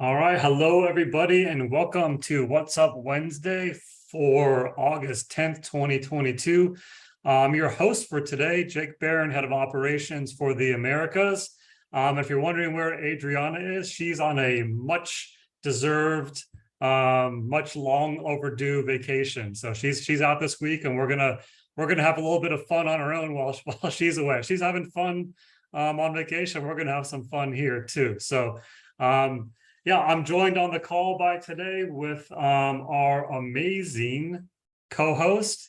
All right, hello everybody, and welcome to What's Up Wednesday for August 10th, 2022. I'm your host for today, Jake Barron, Head of Operations for the Americas. If you're wondering where Adriana is, she's on a much deserved, much long overdue vacation. So she's out this week, and we're gonna have a little bit of fun on our own while she's away. She's having fun on vacation. We're gonna have some fun here too. So. Yeah, I'm joined on the call by today with our amazing co-host,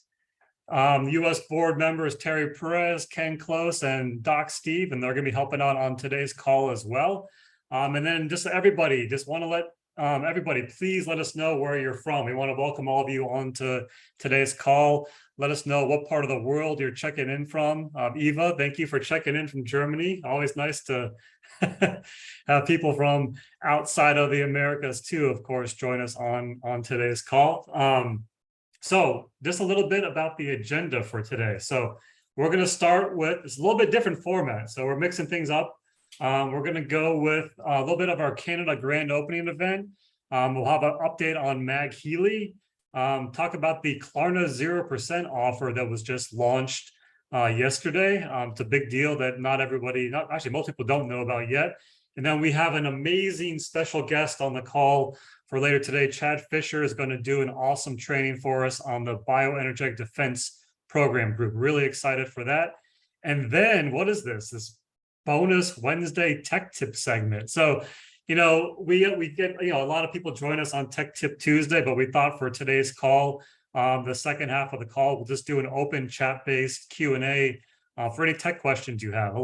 U.S. board members Terry Perez, Ken Close, and Doc Steve, and they're going to be helping out on today's call as well. And then just everybody, just want to let everybody, please let us know where you're from. We want to welcome all of you on to today's call. Let us know what part of the world you're checking in from. Eva, thank you for checking in from Germany. Always nice to have people from outside of the Americas too, of course, join us on today's call. So just a little bit about the agenda for today. So we're going to start with, it's a little bit different format. So we're mixing things up. We're going to go with a little bit of our Canada grand opening event. We'll have an update on MagHealy, talk about the Klarna 0% offer that was just launched yesterday. It's a big deal that not everybody, actually most people don't know about yet. And then we have an amazing special guest on the call for later today. Chad Fisher is going to do an awesome training for us on the Bioenergetic Defense Program Group. Really excited for that. And then what is this? This bonus Wednesday Tech Tip segment. So, we get, a lot of people join us on Tech Tip Tuesday, but we thought for today's call, the second half of the call, we'll just do an open chat-based Q&A for any tech questions you have.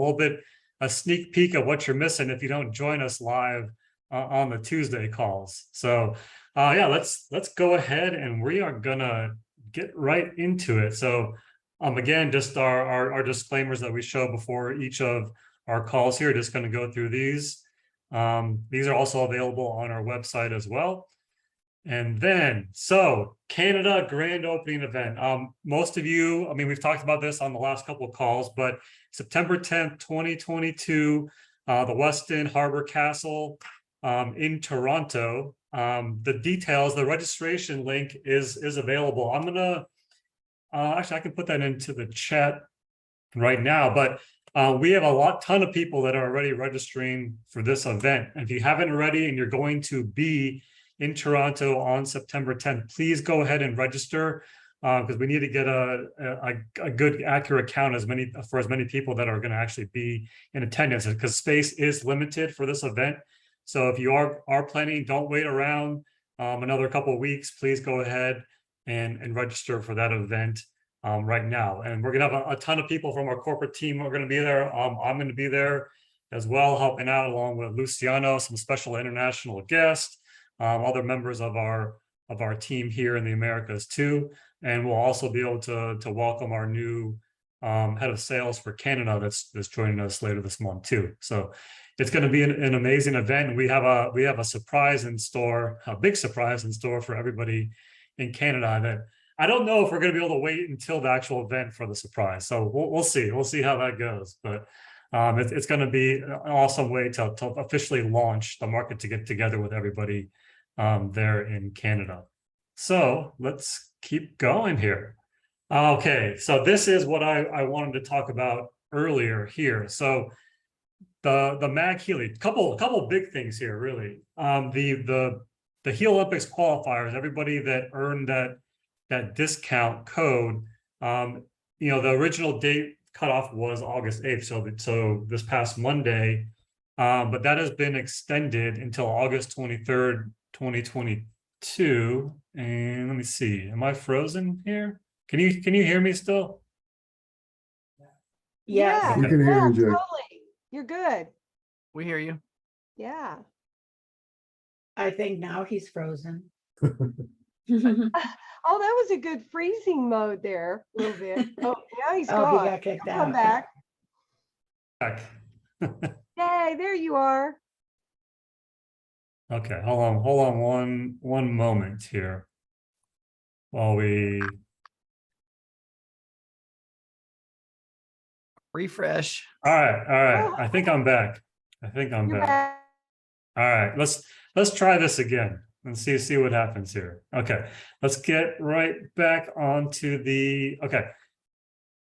A sneak peek of what you're missing if you don't join us live on the Tuesday calls. So yeah, let's go ahead and we are gonna get right into it. So again, just our disclaimers that we show before each of our calls here, just going to go through these. These are also available on our website as well. And then, so Canada grand opening event. Most of you, we've talked about this on the last couple of calls, but September 10th, 2022, the Westin Harbor Castle in Toronto. The details, the registration link is available. I'm gonna, actually, I can put that into the chat right now, but we have a ton of people that are already registering for this event. And if you haven't already and you're going to be in Toronto on September 10th, please go ahead and register because we need to get a good, accurate count for as many people that are going to actually be in attendance, because space is limited for this event. So if you are planning, don't wait around another couple of weeks. Please go ahead and register for that event right now. And we're going to have a ton of people from our corporate team who are going to be there. I'm going to be there as well, helping out along with Luciano, some special international guests, other members of our team here in the Americas too. And we'll also be able to welcome our new head of sales for Canada that's joining us later this month too. So it's going to be an amazing event. And we have a surprise in store, a big surprise in store for everybody in Canada that I don't know if we're going to be able to wait until the actual event for the surprise. So we'll see. We'll see how that goes. But it's going to be an awesome way to officially launch the market, to get together with everybody there in Canada. So let's keep going here. Okay, so this is what I wanted to talk about earlier here. So the MagHealy, couple big things here, really. The Healympics qualifiers, everybody that earned that discount code, the original date cutoff was August 8th, so this past Monday, but that has been extended until August 23rd, 2022. And let me see, am I frozen here? Can you hear me still? Yeah, Okay. We can hear you, Jake. totally. You're good. We hear you. Yeah. I think now he's frozen. Oh, that was a good freezing mode there, a little bit. Oh, now he's Oh, gone. he got kicked He'll out. come back. Back. Yay, there you are. Okay, hold on one moment here while we Refresh. all right. I think I'm back. You're back. All right, let's try this again and see what happens here. Okay, let's get right back onto the okay.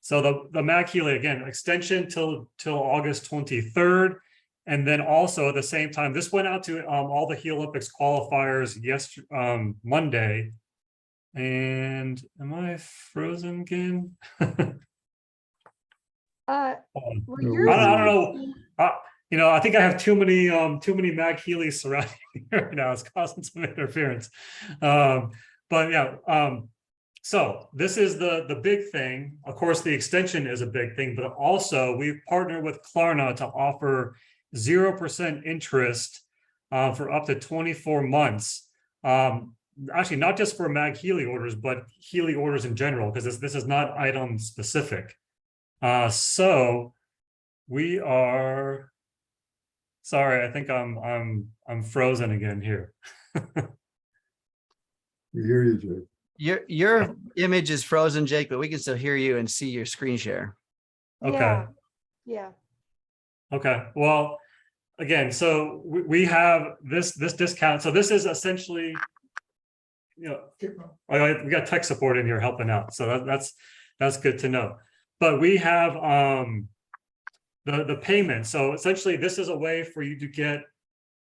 So the MagHealy again, extension till August 23rd. And then also at the same time, this went out to all the Healympics qualifiers Monday. And am I frozen again? Well, No, yours we're I don't is- know. I think I have too many MagHealys surrounding me right now. It's causing some interference. But yeah, so this is the big thing. Of course, the extension is a big thing, but also we've partnered with Klarna to offer 0% interest for up to 24 months. Actually, not just for MagHealy orders, but Healy orders in general, because this is not item specific. So we are. Sorry, I think I'm frozen again here. We hear you, Jake. Your image is frozen, Jake, but we can still hear you and see your screen share. Okay. Yeah, yeah. Okay. Well, again, so we have this discount. So this is essentially, we got tech support in here helping out. So that's good to know. But we have the payment. So essentially, this is a way for you to get.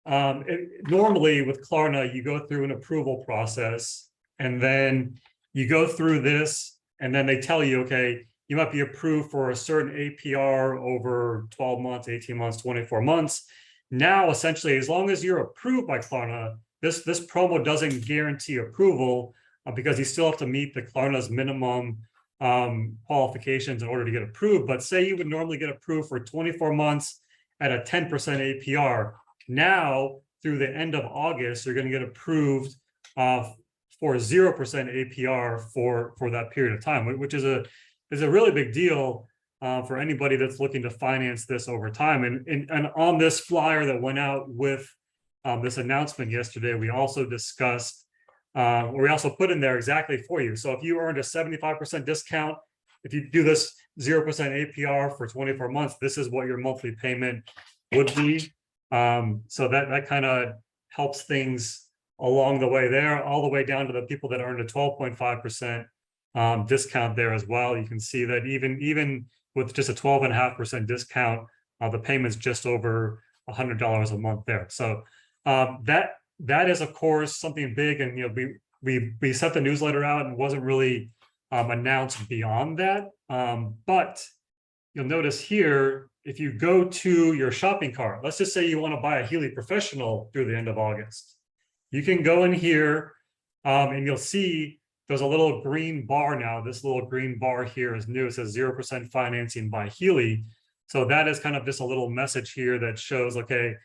Normally with Klarna, you go through an approval process, and then you go through this, and then they tell you, okay, you might be approved for a certain APR over 12 months, 18 months, 24 months. Now, essentially, as long as you're approved by Klarna, this promo doesn't guarantee approval because you still have to meet the Klarna's minimum qualifications in order to get approved. But say you would normally get approved for 24 months at a 10% APR. Now, through the end of August, you're going to get approved for 0% APR for that period of time, which is a really big deal for anybody that's looking to finance this over time. And on this flyer that went out with this announcement yesterday, we also discussed, or we also put in there exactly for you. So if you earned a 75% discount, if you do this 0% APR for 24 months, this is what your monthly payment would be. So that kind of helps things along the way there, all the way down to the people that earned a 12.5% discount there as well. You can see that even with just a 12.5% discount, the payment's just over $100 a month there. So that is, of course, something big. And we sent the newsletter out and wasn't really announced beyond that. But you'll notice here, if you go to your shopping cart, let's just say you want to buy a Healy Professional through the end of August. You can go in here and you'll see there's a little green bar now. This little green bar here is new. It says 0% financing by Healy. So that is kind of just a little message here that shows, okay,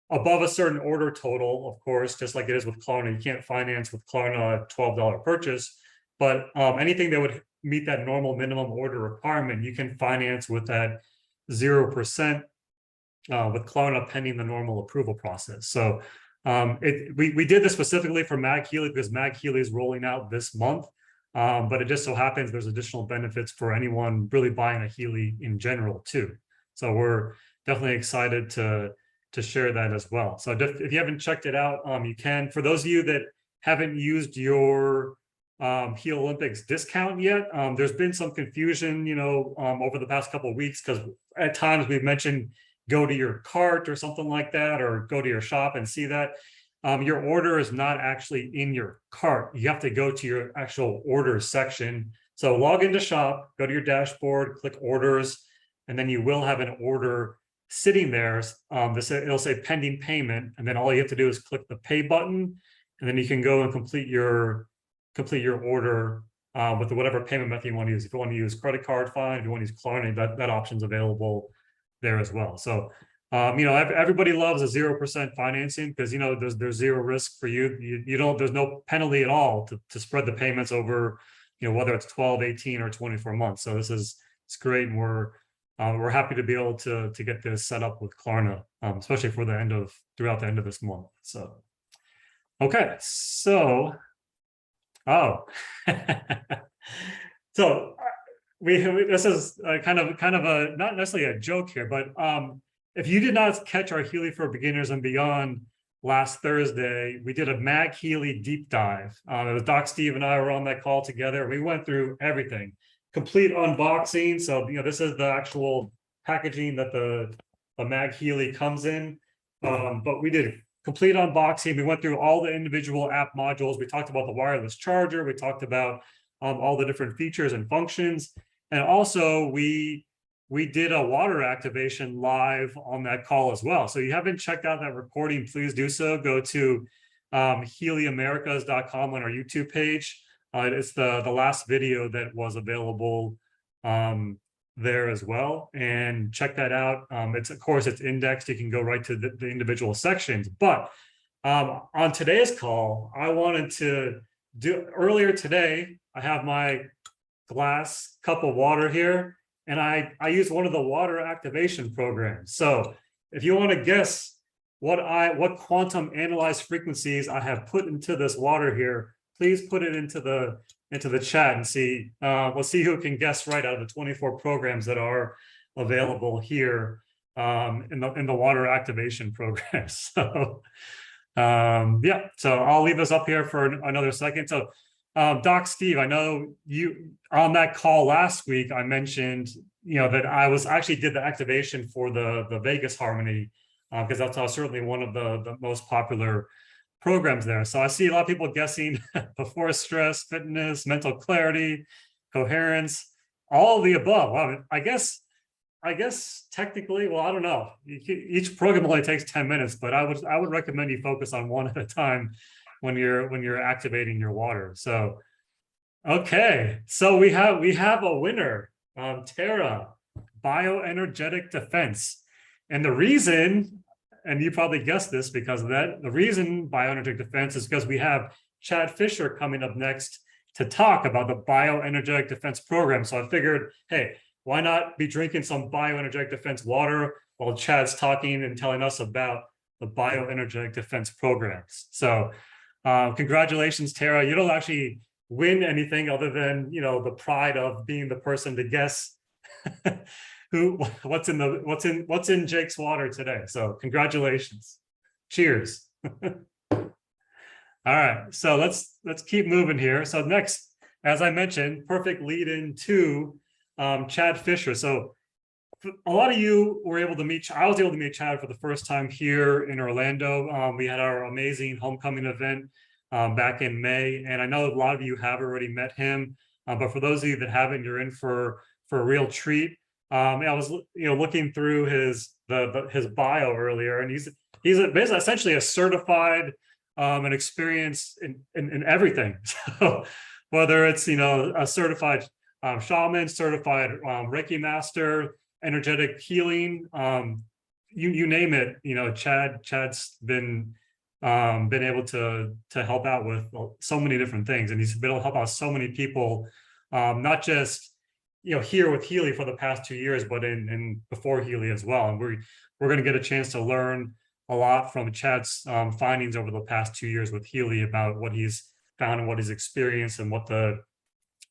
above a certain order total, of course, just like it is with Klarna, you can't finance with Klarna a $12 purchase, but anything that would meet that normal minimum order requirement, you can finance with that 0% with Klarna pending the normal approval process. So we did this specifically for MagHealy because MagHealy is rolling out this month, but it just so happens there's additional benefits for anyone really buying a Healy in general too. So we're definitely excited to share that as well. So if you haven't checked it out, you can. For those of you that haven't used your Healympics discount yet, there's been some confusion, over the past couple of weeks, because at times we've mentioned go to your cart or something like that, or go to your shop and see that. Your order is not actually in your cart. You have to go to your actual orders section. So log into shop, go to your dashboard, click orders, and then you will have an order sitting there. It'll say pending payment, and then all you have to do is click the pay button, and then you can go and complete your order with whatever payment method you want to use. If you want to use credit card, fine. If you want to use Klarna, that option's available there as well. So everybody loves a 0% financing because there's zero risk for you. There's no penalty at all to spread the payments over whether it's 12, 18, or 24 months. So it's great, and we're happy to be able to get this set up with Klarna, especially for throughout the end of this month. So okay, so so this is kind of a not necessarily a joke here, but if you did not catch our Healy for Beginners and Beyond last Thursday, we did a MagHealy deep dive. It was Doc Steve and I were on that call together. We went through everything, complete unboxing. So, this is the actual packaging that the MagHealy comes in. But we did complete unboxing. We went through all the individual app modules. We talked about the wireless charger. We talked about all the different features and functions. And also we did a water activation live on that call as well. So you haven't checked out that recording, please do so. Go to HealyAmericas.com on our YouTube page. It's the last video that was available there as well, and check that out. It's, of course, it's indexed. You can go right to the individual sections. But on today's call, I wanted to do, earlier today, I have my glass cup of water here, and I use one of the water activation programs. So if you want to guess what quantum analyzed frequencies I have put into this water here, please put it into the chat and see. We'll see who can guess right out of the 24 programs that are available here in the water activation program. So yeah, so I'll leave this up here for another second. So Doc Steve, I know you on that call last week, I mentioned, that I actually did the activation for the Vegas Harmony, because that's certainly one of the most popular programs there. So I see a lot of people guessing before stress, fitness, mental clarity, coherence, all of the above. Well, I guess technically, well, I don't know. Each program only takes 10 minutes, but I would recommend you focus on one at a time when you're activating your water. So, okay, so we have a winner, Tara, Bioenergetic Defense, and the reason, and you probably guessed this because of that, the reason Bioenergetic Defense is because we have Chad Fisher coming up next to talk about the Bioenergetic Defense program. So I figured, hey, why not be drinking some Bioenergetic Defense water while Chad's talking and telling us about the Bioenergetic Defense programs. So congratulations, Tara. You don't actually win anything other than, the pride of being the person to guess what's in Jake's water today. So congratulations. Cheers. All right, so let's keep moving here. So next, as I mentioned, perfect lead into Chad Fisher. So a lot of you were able to meet, I was able to meet Chad for the first time here in Orlando. We had our amazing homecoming event back in May, and I know a lot of you have already met him, but for those of you that haven't, you're in for a real treat. I was looking through his bio earlier, and he's basically essentially a certified and experienced in everything. So whether it's a certified shaman, certified Reiki master, energetic healing, you name it, Chad's been able to help out with so many different things, and he's been able to help out so many people, not just here with Healy for the past 2 years, but in before Healy as well. And we're going to get a chance to learn a lot from Chad's findings over the past 2 years with Healy about what he's found and what he's experienced and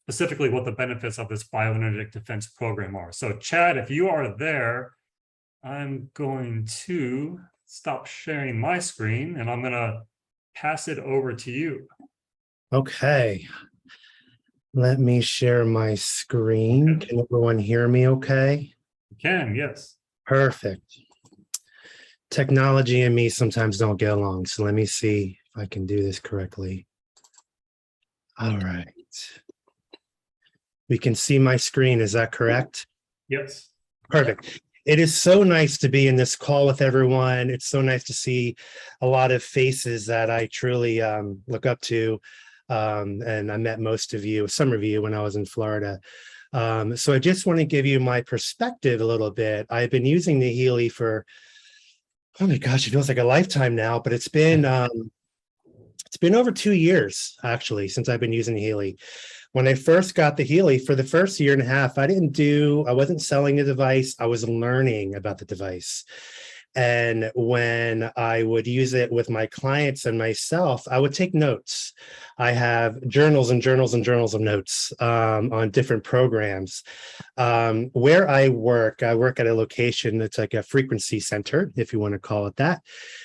specifically what the benefits of this bioenergetic defense program are. So Chad, if you are there, I'm going to stop sharing my screen and I'm going to pass it over to you. Okay. Let me share my screen. Okay. Can everyone hear me okay? You can, yes. Perfect. Technology and me sometimes don't get along, so let me see if I can do this correctly. All right. We can see my screen, is that correct? Yes. Perfect. It is so nice to be in this call with everyone. It's so nice to see a lot of faces that I truly look up to. And I met some of you when I was in Florida. So I just want to give you my perspective a little bit. I've been using the Healy for, oh my gosh, it feels like a lifetime now, but it's been over 2 years actually since I've been using the Healy. When I first got the Healy, for the first year and a half, I wasn't selling the device, I was learning about the device. And when I would use it with my clients and myself, I would take notes. I have journals and journals and journals of notes on different programs. Where I work at a location that's like a frequency center, if you want to call it that.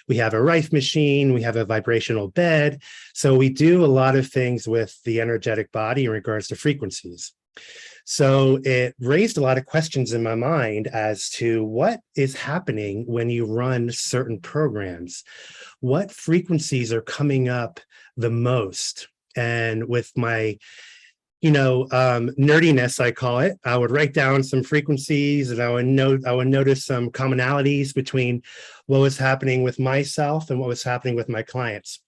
We have a Rife machine, we have a vibrational bed. So we do a lot of things with the energetic body in regards to frequencies. So it raised a lot of questions in my mind as to what is happening when you run certain programs. What frequencies are coming up the most? And with my nerdiness, I call it, I would write down some frequencies and I would notice some commonalities between what was happening with myself and what was happening with my clients.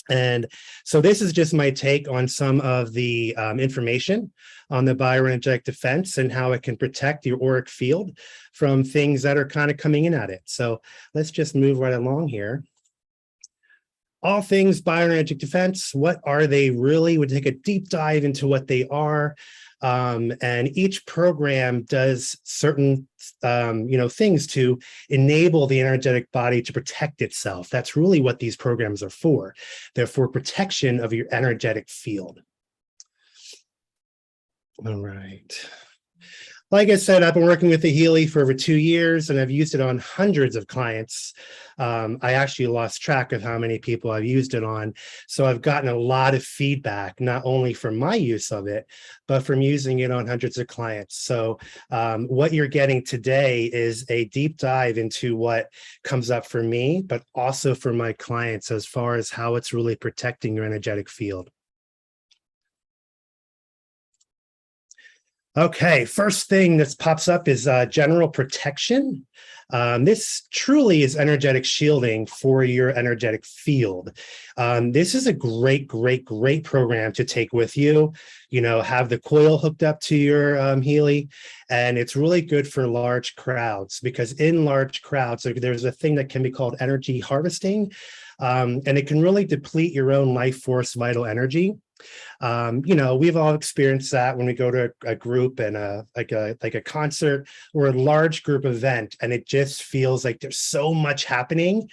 And so this is just my take on some of the information on the bioenergetic defense and how it can protect your auric field from things that are kind of coming in at it. So let's just move right along here. All things bioenergetic defense, what are they really? We'll take a deep dive into what they are. And each program does certain things to enable the energetic body to protect itself. That's really what these programs are for. They're for protection of your energetic field. All right. Like I said, I've been working with the Healy for over 2 years, and I've used it on hundreds of clients. I actually lost track of how many people I've used it on. So I've gotten a lot of feedback, not only from my use of it, but from using it on hundreds of clients. So what you're getting today is a deep dive into what comes up for me, but also for my clients as far as how it's really protecting your energetic field. Okay, first thing that pops up is general protection. This truly is energetic shielding for your energetic field. This is a great program to take with you. Have the coil hooked up to your Healy, and it's really good for large crowds because in large crowds, there's a thing that can be called energy harvesting, and it can really deplete your own life force vital energy. We've all experienced that when we go to a group and like a concert or a large group event, and it just feels like there's so much happening.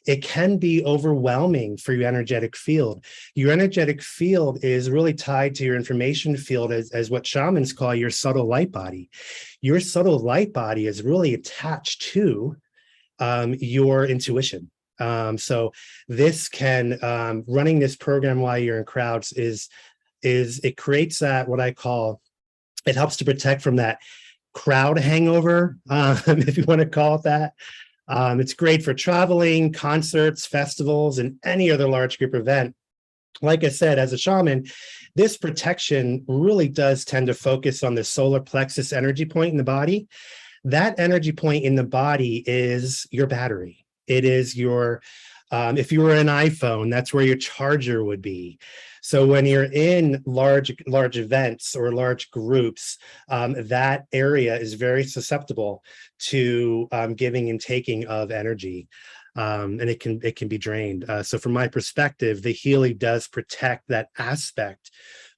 It can be overwhelming for your energetic field. Your energetic field is really tied to your information field as what shamans call your subtle light body. Your subtle light body is really attached to your intuition. So this can, running this program while you're in crowds is it creates that, what I call, it helps to protect from that crowd hangover, if you want to call it that. It's great for traveling, concerts, festivals, and any other large group event. Like I said, as a shaman, this protection really does tend to focus on the solar plexus energy point in the body. That energy point in the body is your battery. It is your, if you were an iPhone, that's where your charger would be. So when you're in large events or large groups, that area is very susceptible to giving and taking of energy, and it can be drained. So from my perspective, the Healy does protect that aspect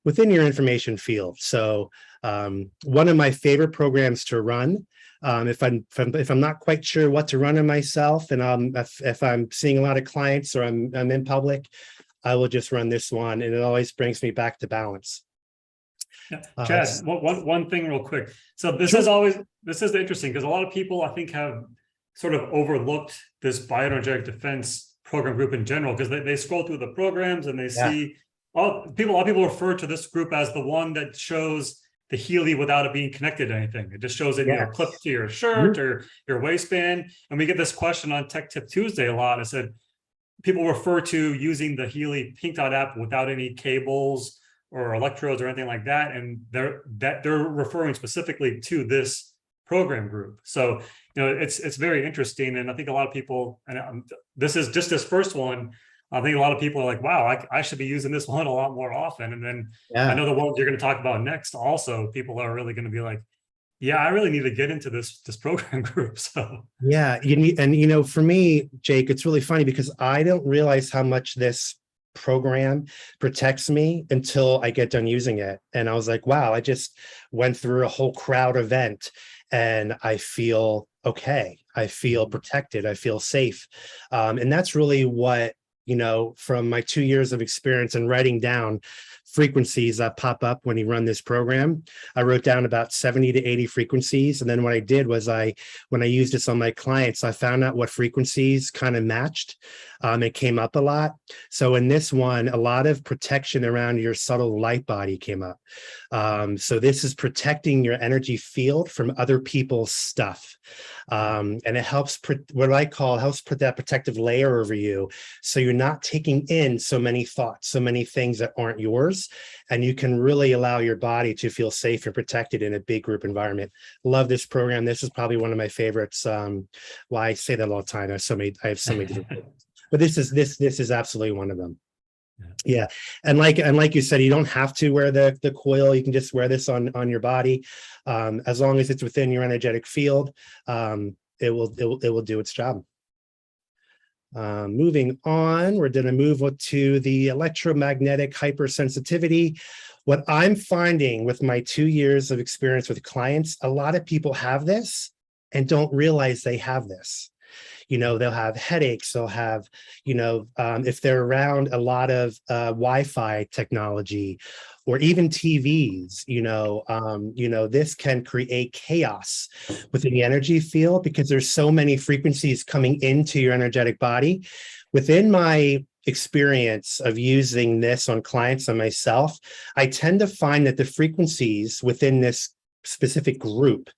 within your information field. So one of my favorite programs to run, if I'm not quite sure what to run on myself, and if I'm seeing a lot of clients or I'm in public, I will just run this one, and it always brings me back to balance. Yeah. Chad, one thing real quick. So this is interesting because a lot of people I think have sort of overlooked this bioenergetic defense program group in general because they scroll through the programs and they see a lot of people refer to this group as the one that shows the Healy without it being connected to anything. It just shows it, clipped to your shirt or your waistband. And we get this question on Tech Tip Tuesday a lot. I said, people refer to using the Healy Pink Dot app without any cables or electrodes or anything like that. And they're referring specifically to this program group. So, it's very interesting. And I think a lot of people, and this is just this first one, I think a lot of people are like, wow, I should be using this one a lot more often. And then I know the ones you're going to talk about next also, people are really going to be like, yeah, I really need to get into this program group. So for me, Jake, it's really funny because I don't realize how much this program protects me until I get done using it. And I was like, wow, I just went through a whole crowd event and I feel okay. I feel protected. I feel safe. And that's really what, from my 2 years of experience in writing down frequencies that pop up when you run this program, I wrote down about 70 to 80 frequencies. And then what I did was when I used this on my clients, I found out what frequencies kind of matched. It came up a lot. So in this one, a lot of protection around your subtle light body came up. So this is protecting your energy field from other people's stuff. And it helps put that protective layer over you. So you're not taking in so many thoughts, so many things that aren't yours. And you can really allow your body to feel safe and protected in a big group environment. Love this program. This is probably one of my favorites. Well, I say that all the time. I have so many different programs. But this is absolutely one of them. Yeah. And like you said, you don't have to wear the coil. You can just wear this on your body. As long as it's within your energetic field, it will do its job. Moving on, we're going to move to the electromagnetic hypersensitivity. What I'm finding with my 2 years of experience with clients, a lot of people have this and don't realize they have this. They'll have headaches, they'll have, if they're around a lot of Wi-Fi technology or even TVs, this can create chaos within the energy field because there's so many frequencies coming into your energetic body. Within my experience of using this on clients and myself, I tend to find that the frequencies within this specific group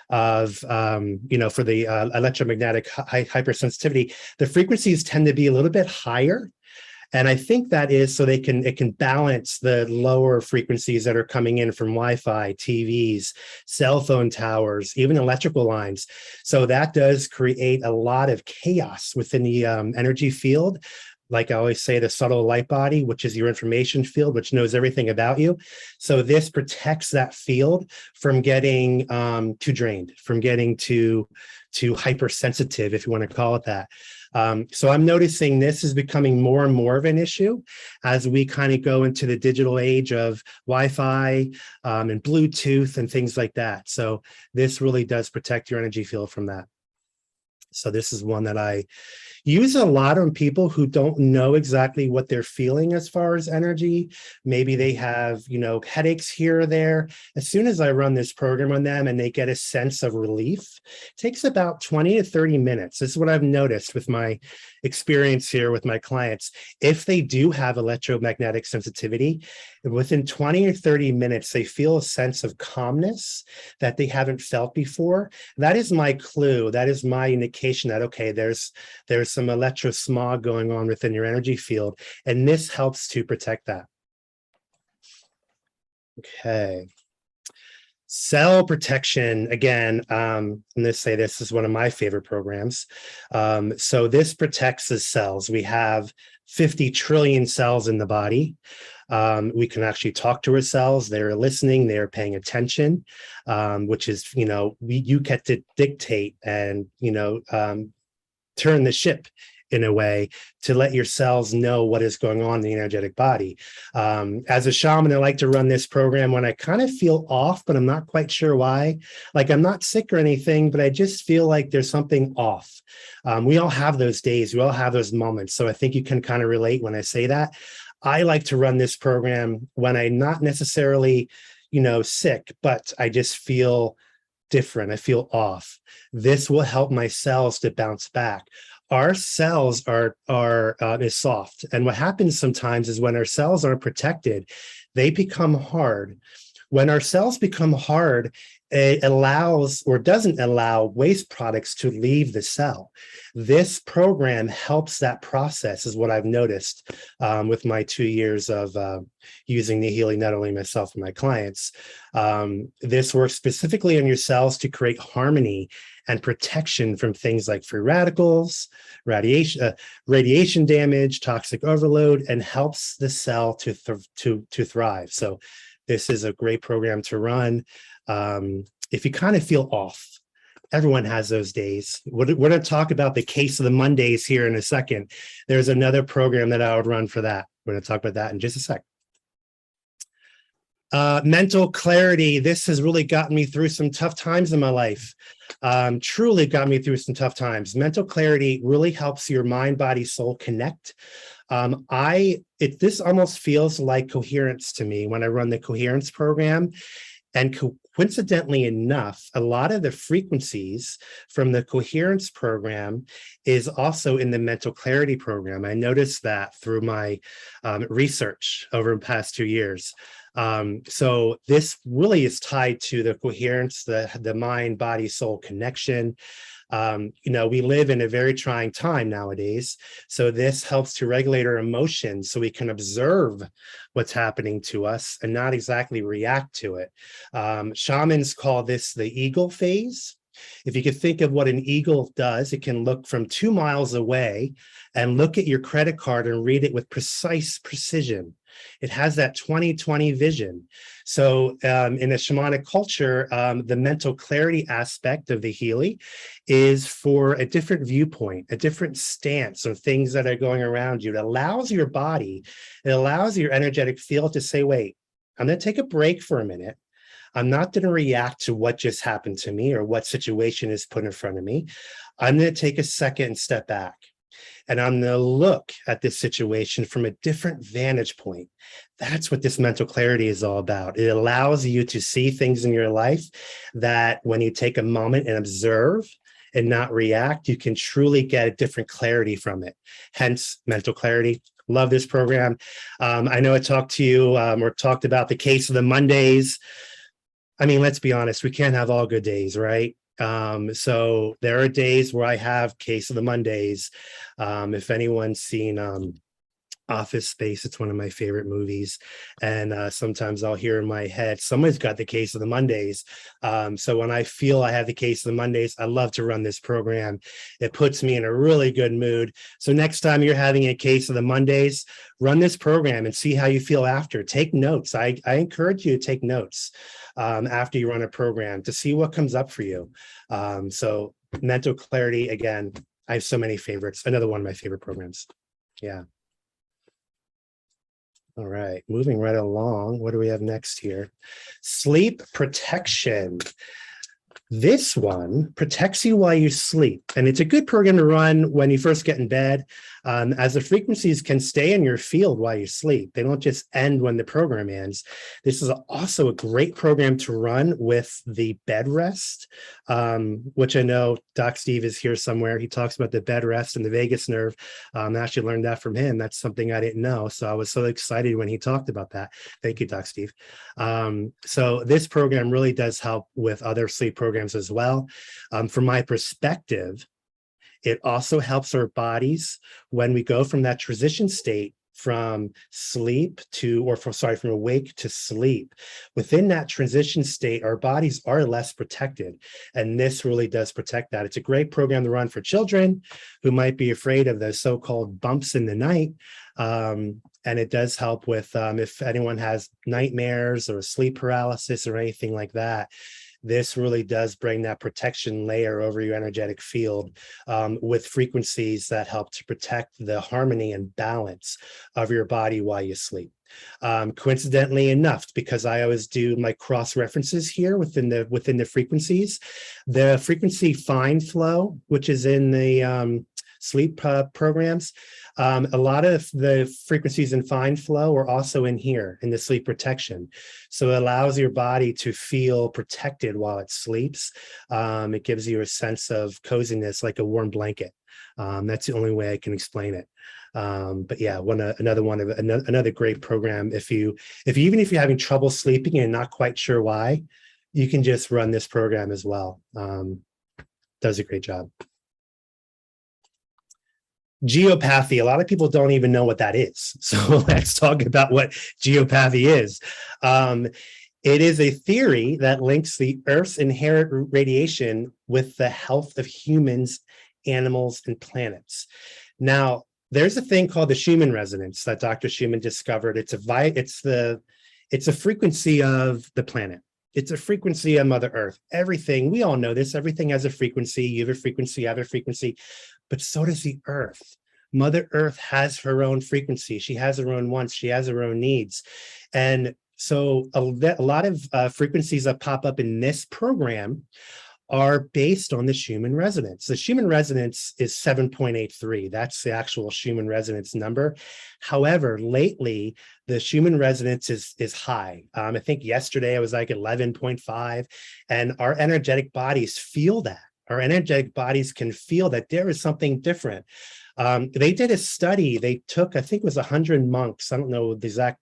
of, for the electromagnetic hypersensitivity, the frequencies tend to be a little bit higher. And I think that is so it can balance the lower frequencies that are coming in from Wi-Fi, TVs, cell phone towers, even electrical lines. So that does create a lot of chaos within the energy field. Like I always say, the subtle light body, which is your information field, which knows everything about you. So this protects that field from getting too drained, from getting too hypersensitive, if you want to call it that. So I'm noticing this is becoming more and more of an issue as we kind of go into the digital age of Wi-Fi and Bluetooth and things like that. So this really does protect your energy field from that. So this is one that I use a lot on people who don't know exactly what they're feeling as far as energy. Maybe they have, headaches here or there. As soon as I run this program on them and they get a sense of relief, it takes about 20 to 30 minutes. This is what I've noticed with my experience here with my clients. If they do have electromagnetic sensitivity, within 20 or 30 minutes, they feel a sense of calmness that they haven't felt before. That is my clue. That is my indication that, okay, there's some electrosmog going on within your energy field, and this helps to protect that. Okay. Cell protection, again, this is one of my favorite programs. So this protects the cells. We have 50 trillion cells in the body. We can actually talk to our cells. They're listening, they're paying attention, which is, you get to dictate and, turn the ship in a way to let your cells know what is going on in the energetic body. As a shaman, I like to run this program when I kind of feel off, but I'm not quite sure why. Like I'm not sick or anything, but I just feel like there's something off. We all have those days. We all have those moments. So I think you can kind of relate when I say that. I like to run this program when I'm not necessarily, sick, but I just feel different. I feel off. This will help my cells to bounce back. Our cells is soft. And what happens sometimes is when our cells aren't protected, they become hard. When our cells become hard, it allows or doesn't allow waste products to leave the cell. This program helps that process, is what I've noticed with my 2 years of using the Healy, not only myself and my clients. This works specifically on your cells to create harmony and protection from things like free radicals, radiation damage, toxic overload, and helps the cell to thrive. So this is a great program to run. If you kind of feel off, everyone has those days. We're going to talk about the case of the Mondays here in a second. There's another program that I would run for that. We're going to talk about that in just a sec. Mental clarity. This has really gotten me through some tough times in my life. Truly got me through some tough times. Mental clarity really helps your mind, body, soul connect. This almost feels like coherence to me when I run the coherence program. And coincidentally enough, a lot of the frequencies from the coherence program is also in the mental clarity program. I noticed that through my research over the past 2 years. So this really is tied to the coherence, the mind, body, soul connection. We live in a very trying time nowadays. So this helps to regulate our emotions so we can observe what's happening to us and not exactly react to it. Shamans call this the eagle phase. If you could think of what an eagle does, it can look from 2 miles away and look at your credit card and read it with precise precision. It has that 20/20 vision. So in a shamanic culture, the mental clarity aspect of the Healy is for a different viewpoint, a different stance of things that are going around you. It allows your body, it allows your energetic field to say, wait, I'm going to take a break for a minute. I'm not going to react to what just happened to me or what situation is put in front of me. I'm going to take a second and step back. And I'm going to look at this situation from a different vantage point. That's what this mental clarity is all about. It allows you to see things in your life that when you take a moment and observe and not react, you can truly get a different clarity from it. Hence, mental clarity. Love this program. I know I talked to you or talked about the case of the Mondays. I mean, let's be honest, we can't have all good days, right? So there are days where I have case of the Mondays. If anyone's seen Office Space, it's one of my favorite movies. And sometimes I'll hear in my head, someone's got the case of the Mondays. So when I feel I have the case of the Mondays, I love to run this program. It puts me in a really good mood. So next time you're having a case of the Mondays, run this program and see how you feel after. Take notes. I encourage you to take notes after you run a program to see what comes up for you. So mental clarity, again, I have so many favorites. Another one of my favorite programs. Yeah. All right, moving right along. What do we have next here? Sleep protection. This one protects you while you sleep, and it's a good program to run when you first get in bed, as the frequencies can stay in your field while you sleep. They don't just end when the program ends. This is also a great program to run with the bed rest, which I know Doc Steve is here somewhere. He talks about the bed rest and the vagus nerve. I actually learned that from him. That's something I didn't know. So I was so excited when he talked about that. Thank you, Doc Steve. So this program really does help with other sleep programs as well. From my perspective, it also helps our bodies when we go from that transition state from sleep to, from awake to sleep. Within that transition state, our bodies are less protected. And this really does protect that. It's a great program to run for children who might be afraid of the so-called bumps in the night. And it does help with if anyone has nightmares or sleep paralysis or anything like that. This really does bring that protection layer over your energetic field with frequencies that help to protect the harmony and balance of your body while you sleep. Coincidentally enough, because I always do my cross references here within the frequencies, the frequency fine flow, which is in the sleep programs, a lot of the frequencies in fine flow are also in here in the sleep protection. So it allows your body to feel protected while it sleeps. It gives you a sense of coziness, like a warm blanket. That's the only way I can explain it. But yeah, another great program. Even if you're having trouble sleeping and not quite sure why, you can just run this program as well. Does a great job. Geopathy. A lot of people don't even know what that is. So let's talk about what geopathy is. It is a theory that links the Earth's inherent radiation with the health of humans, animals, and planets. Now, there's a thing called the Schumann resonance that Dr. Schumann discovered. It's a frequency of the planet. It's a frequency of Mother Earth. Everything, we all know this, everything has a frequency. You have a frequency, I have a frequency, but so does the Earth. Mother Earth has her own frequency. She has her own wants. She has her own needs. And So a lot of frequencies that pop up in this program are based on the Schumann resonance. The Schumann resonance is 7.83. That's the actual Schumann resonance number. However, lately, the Schumann resonance is high. I think yesterday it was like 11.5, and our energetic bodies feel that. Our energetic bodies can feel that there is something different. They did a study. They took, I think it was 100 monks. I don't know the exact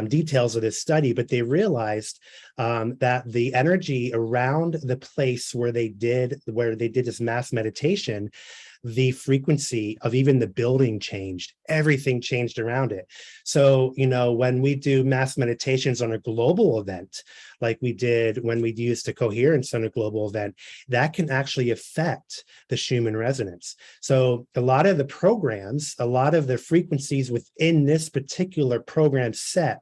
details of this study, but they realized that the energy around the place where they did this mass meditation, the frequency of even the building changed. Everything changed around it. So, when we do mass meditations on a global event, like we did when we used the coherence on a global event, that can actually affect the Schumann resonance. So a lot of the programs, a lot of the frequencies within this particular program set,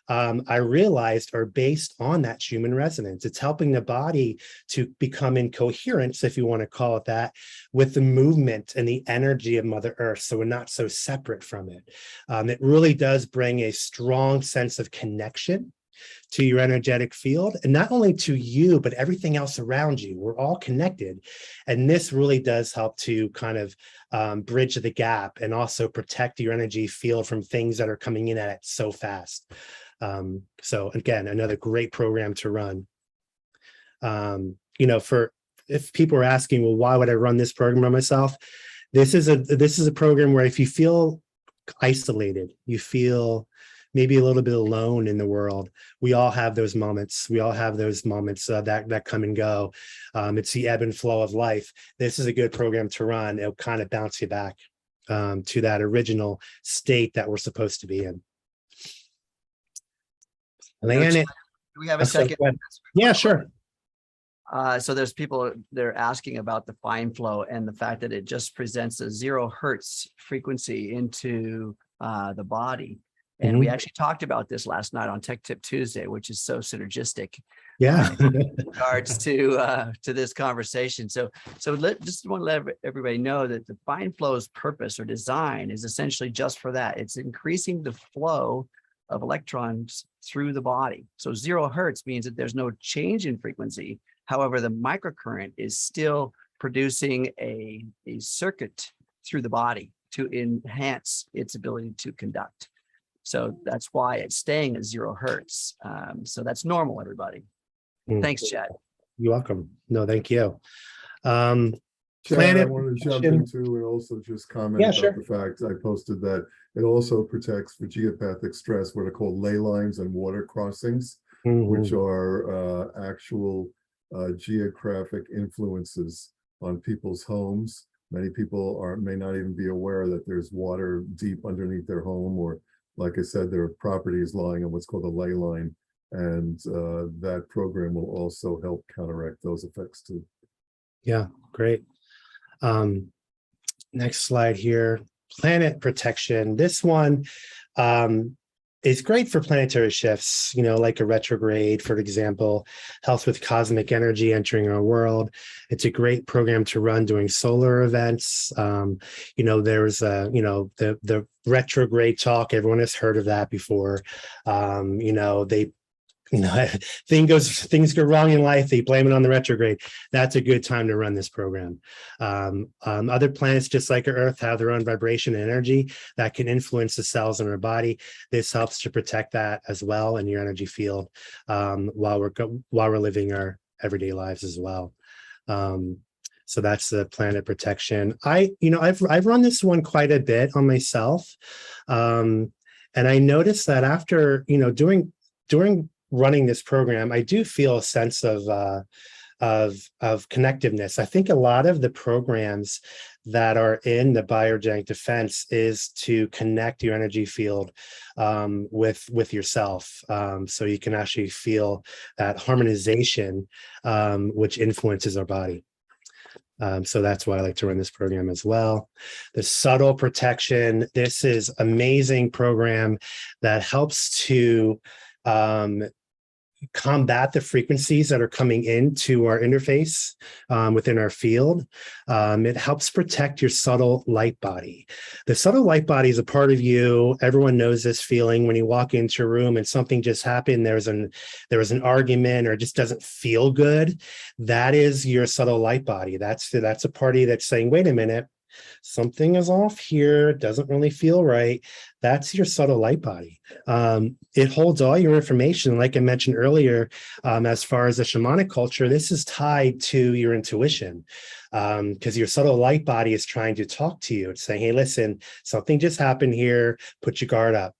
I realized are based on that Schumann resonance. It's helping the body to become in coherence, if you want to call it that, with the movement and the energy of Mother Earth. So we're not so separate from it. It really does bring a strong sense of connection to your energetic field, and not only to you, but everything else around you. We're all connected. And this really does help to kind of bridge the gap and also protect your energy field from things that are coming in at it so fast. So again, another great program to run. If people are asking, well, why would I run this program by myself? This is a program where if you feel isolated, you feel maybe a little bit alone in the world. We all have those moments. We all have those moments that come and go. It's the ebb and flow of life. This is a good program to run. It'll kind of bounce you back to that original state that we're supposed to be in. Do we have a second? Yeah, sure. So there's people, they're asking about the fine flow and the fact that it just presents a 0 hertz frequency into the body. And we actually talked about this last night on Tech Tip Tuesday, which is so synergistic. Yeah. In regards to this conversation. So just want to let everybody know that the fine flow's purpose or design is essentially just for that. It's increasing the flow of electrons through the body. So 0 hertz means that there's no change in frequency. However, the microcurrent is still producing a circuit through the body to enhance its ability to conduct. So that's why it's staying at 0 hertz. So that's normal, everybody. Thanks, Chad. You're welcome. No, thank you. Chad, I want to jump into and also just comment about the fact I posted that it also protects for geopathic stress, what are called ley lines and water crossings, which are actual geographic influences on people's homes. Many people may not even be aware that there's water deep underneath their home, or like I said, their property is lying on what's called a ley line. And that program will also help counteract those effects too. Yeah, great. Next slide here, planet protection. This one is great for planetary shifts, like a retrograde, for example, helps with cosmic energy entering our world. It's a great program to run during solar events. There's the retrograde talk. Everyone has heard of that before. Things go wrong in life, they blame it on the retrograde. That's a good time to run this program. Other planets, just like Earth, have their own vibration and energy that can influence the cells in our body. This helps to protect that as well in your energy field while we're living our everyday lives as well. So that's the planet protection. I've run this one quite a bit on myself, and I noticed that after during running this program, I do feel a sense of connectiveness. I think a lot of the programs that are in the bioenergetic defense is to connect your energy field with yourself, so you can actually feel that harmonization, which influences our body. So that's why I like to run this program as well. The subtle protection. This is amazing program that helps to combat the frequencies that are coming into our interface within our field. It helps protect your subtle light body. The subtle light body is a part of you. Everyone knows this feeling when you walk into a room and something just happened. There was an argument, or it just doesn't feel good. That is your subtle light body. That's a party that's saying, wait a minute, something is off here. It doesn't really feel right. That's your subtle light body. It holds all your information. Like I mentioned earlier, as far as the shamanic culture, this is tied to your intuition, because your subtle light body is trying to talk to you. It's saying, hey, listen, something just happened here. Put your guard up.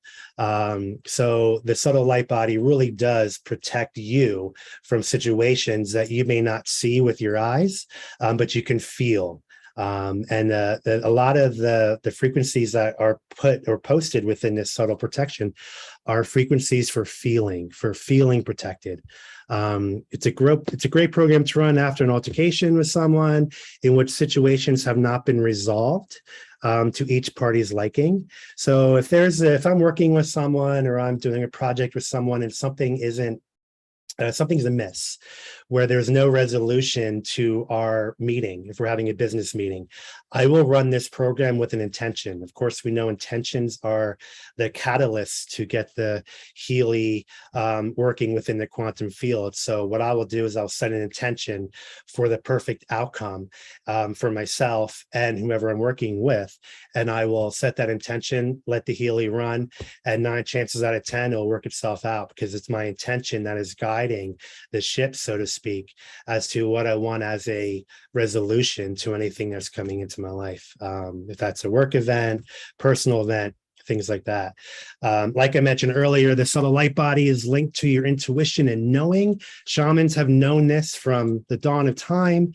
So the subtle light body really does protect you from situations that you may not see with your eyes, but you can feel. And a lot of the frequencies that are put or posted within this subtle protection are frequencies for feeling protected. It's a great program to run after an altercation with someone in which situations have not been resolved to each party's liking. So if I'm working with someone, or I'm doing a project with someone and something's amiss, where there's no resolution to our meeting, if we're having a business meeting, I will run this program with an intention. Of course, we know intentions are the catalyst to get the Healy working within the quantum field. So what I will do is I'll set an intention for the perfect outcome for myself and whoever I'm working with. And I will set that intention, let the Healy run, and 9 chances out of 10, it'll work itself out, because it's my intention that is guiding the ship, so to speak, as to what I want as a resolution to anything that's coming into my life. If that's a work event, personal event, things like that. Like I mentioned earlier, the subtle light body is linked to your intuition and knowing. Shamans have known this from the dawn of time.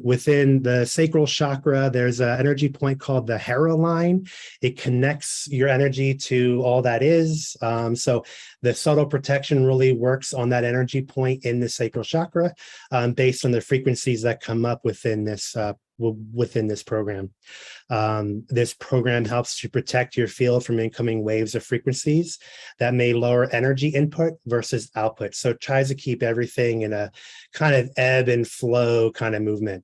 Within the sacral chakra, there's an energy point called the Hera line. It connects your energy to all that is. So the subtle protection really works on that energy point in the sacral chakra, based on the frequencies that come up within this program. This program helps to protect your field from incoming waves of frequencies that may lower energy input versus output. So it tries to keep everything in a kind of ebb and flow kind of movement.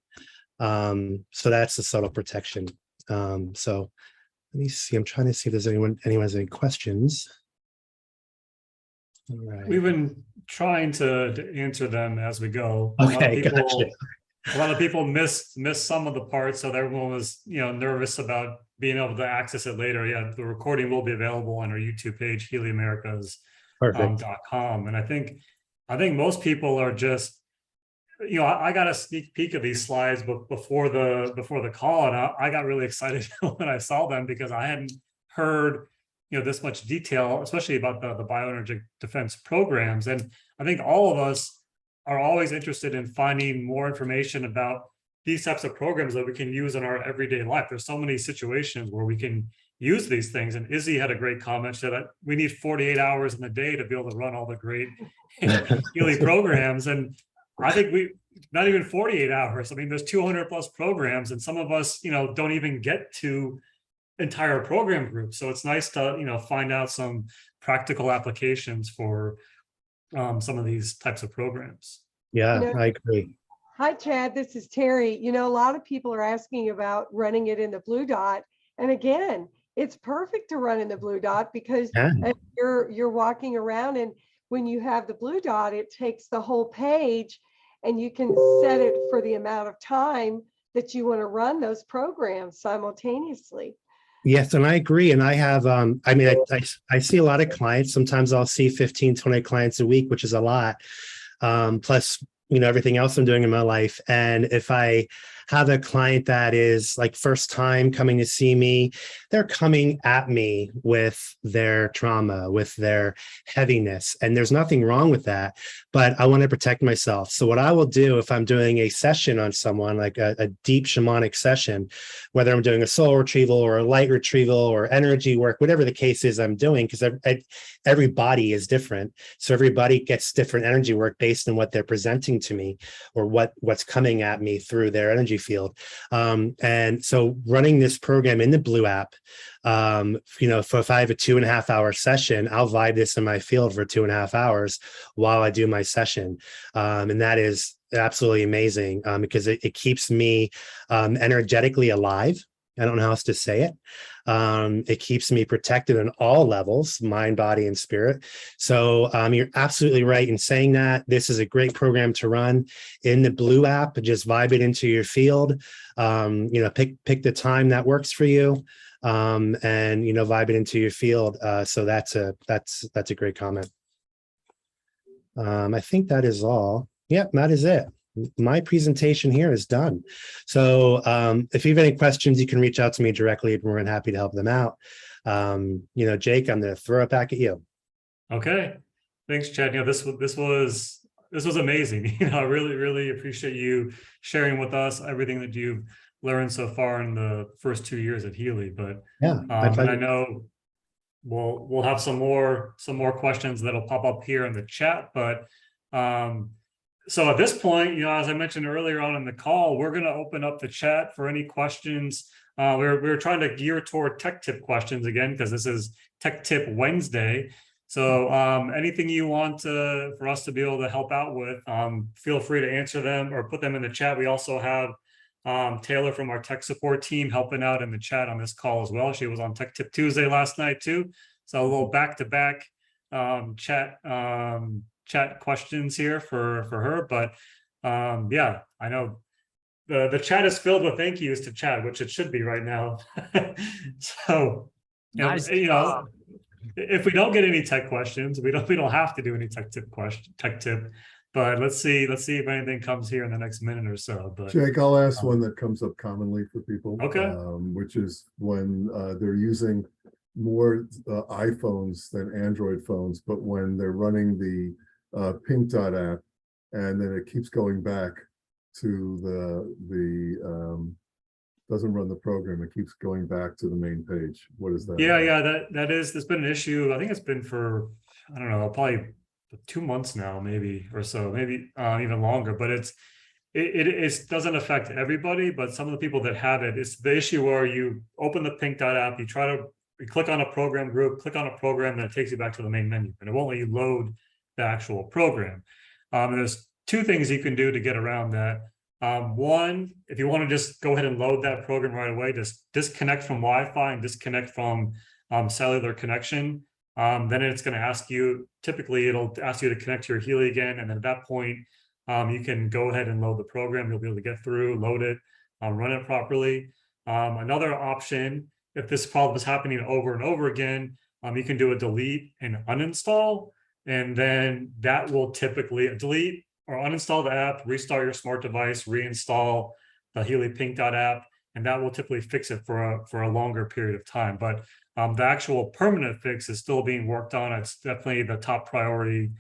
So that's the subtle protection. So let me see. I'm trying to see if there's anyone has any questions. All right. We've been trying to answer them as we go. Okay, gotcha. A lot of people missed some of the parts, so everyone was, nervous about being able to access it later. Yeah, the recording will be available on our YouTube page, HealyAmericas.com. And I think most people are just, I got a sneak peek of these slides before the call, and I got really excited when I saw them, because I hadn't heard this much detail, especially about the bioenergetic defense programs. And I think all of us are always interested in finding more information about these types of programs that we can use in our everyday life. There's so many situations where we can use these things. And Izzy had a great comment, said that we need 48 hours in the day to be able to run all the great Healy programs. And I think not even 48 hours. I mean, there's 200 plus programs, and some of us, don't even get to entire program groups. So it's nice to, find out some practical applications for some of these types of programs. Yeah, I agree. Hi, Chad. This is Terry. A lot of people are asking about running it in the Blue Dot. And again, it's perfect to run in the Blue Dot, because you're walking around, and when you have the Blue Dot, it takes the whole page, and you can set it for the amount of time that you want to run those programs simultaneously. Yes, and I agree. And I have, I see a lot of clients. Sometimes I'll see 15, 20 clients a week, which is a lot. Plus, everything else I'm doing in my life. And if I have a client that is like first time coming to see me, they're coming at me with their trauma, with their heaviness, and there's nothing wrong with that, but I want to protect myself. So what I will do, if I'm doing a session on someone, like a deep shamanic session, whether I'm doing a soul retrieval or a light retrieval or energy work, whatever the case is I'm doing, because every body is different. So everybody gets different energy work based on what they're presenting to me, or what's coming at me through their energy field. And so running this program in the Blue app, for if I have a 2.5 hour session, I'll vibe this in my field for 2.5 hours while I do my session. And that is absolutely amazing because it keeps me energetically alive. I don't know how else to say it. It keeps me protected on all levels, mind, body, and spirit. So you're absolutely right in saying that. This is a great program to run in the Blue app. Just vibe it into your field. Pick the time that works for you, and vibe it into your field. So that's a great comment. I think that is all. Yep, that is it. My presentation here is done. So if you have any questions, you can reach out to me directly. We're happy to help them out. Jake, I'm going to throw it back at you. Okay, thanks, Chad. This was amazing. I really appreciate you sharing with us everything that you've learned so far in the first 2 years at Healy. But yeah, and I know we'll have some more questions that'll pop up here in the chat. But so at this point, as I mentioned earlier on in the call, we're going to open up the chat for any questions. We're trying to gear toward tech tip questions again, because this is Tech Tip Wednesday. So anything you want for us to be able to help out with, feel free to answer them or put them in the chat. We also have Taylor from our tech support team helping out in the chat on this call as well. She was on Tech Tip Tuesday last night too. So a little back-to-back chat questions here for her. But yeah, I know the chat is filled with thank yous to Chad, which it should be right now. So Nice. if we don't get any tech questions, we don't have to do any tech tip. But let's see if anything comes here in the next minute or so. But Jake, I'll ask one that comes up commonly for people. Okay. Which is when they're using more iPhones than Android phones, but when they're running the Pink Dot app, and then it keeps going back to the doesn't run the program. It keeps going back to the main page. What is that? Yeah, that's been an issue. I think it's been for, I don't know, probably 2 months now, maybe or so, maybe even longer. But it doesn't affect everybody, but some of the people that have it, it's the issue where you open the Pink Dot app, you click on a program group, click on a program, then it takes you back to the main menu, and it won't let you load the actual program. And there's 2 things you can do to get around that. One, if you want to just go ahead and load that program right away, just disconnect from Wi-Fi and disconnect from cellular connection. Then it's going to ask you, typically it'll ask you to connect to your Healy again. And then at that point, you can go ahead and load the program. You'll be able to get through, load it, run it properly. Another option, if this problem is happening over and over again, you can do a delete and uninstall. And then that will typically delete or uninstall the app, restart your smart device, reinstall the Healy Pink Dot app, and that will typically fix it for a longer period of time. But the actual permanent fix is still being worked on. It's definitely the top priority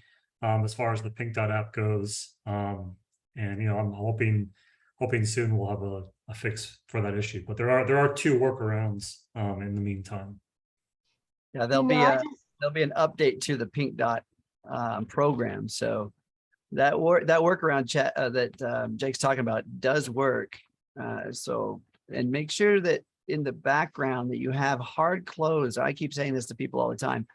as far as the Pink Dot app goes. And I'm hoping soon we'll have a fix for that issue. But there are 2 workarounds in the meantime. Yeah, there'll be an update to the Pink Dot program. So that workaround chat that Jake's talking about does work. And make sure that in the background that you have hard close. I keep saying this to people all the time.